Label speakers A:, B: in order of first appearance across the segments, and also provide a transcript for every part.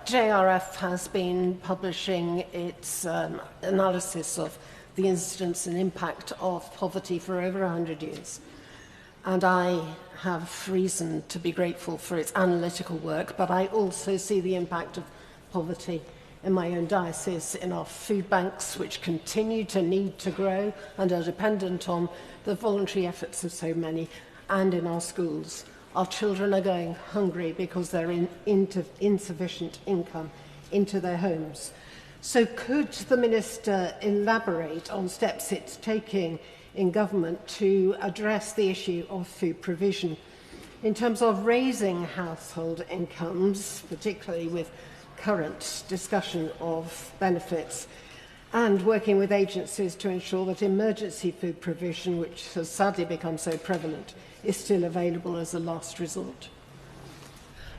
A: JRF has been publishing its analysis of the incidence and impact of poverty for over 100 years. And I have reason to be grateful for its analytical work, but I also see the impact of poverty in my own diocese, in our food banks, which continue to need to grow and are dependent on the voluntary efforts of so many, and in our schools. Our children are going hungry because they're insufficient income into their homes. So could the Minister elaborate on steps it's taking in government to address the issue of food provision in terms of raising household incomes, particularly with current discussion of benefits, and working with agencies to ensure that emergency food provision, which has sadly become so prevalent, is still available as a last resort?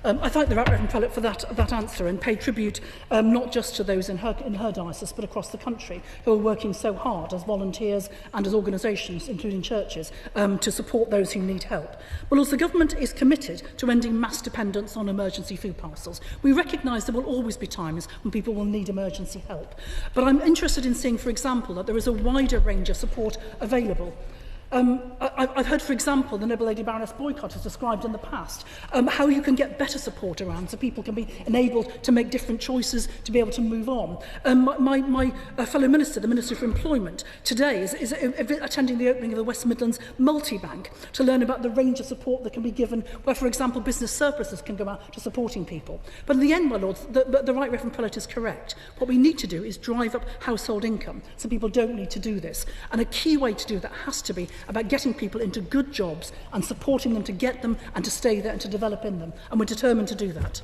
B: I thank the Right Reverend Prelate for that answer and pay tribute not just to those in her diocese but across the country who are working so hard as volunteers and as organisations, including churches, to support those who need help. But also, government is committed to ending mass dependence on emergency food parcels. We recognise there will always be times when people will need emergency help. But I'm interested in seeing, for example, that there is a wider range of support available. I've heard, for example, the Noble Lady Baroness boycott has described in the past how you can get better support around so people can be enabled to make different choices to be able to move on. My fellow minister, the Minister for Employment, today is attending the opening of the West Midlands Multi-Bank to learn about the range of support that can be given where, for example, business surpluses can go out to supporting people. But in the end, my lords, the Right Reverend Prelate is correct. What we need to do is drive up household income so people don't need to do this. And a key way to do that has to be about getting people into good jobs and supporting them to get them and to stay there and to develop in them. And we're determined to do that.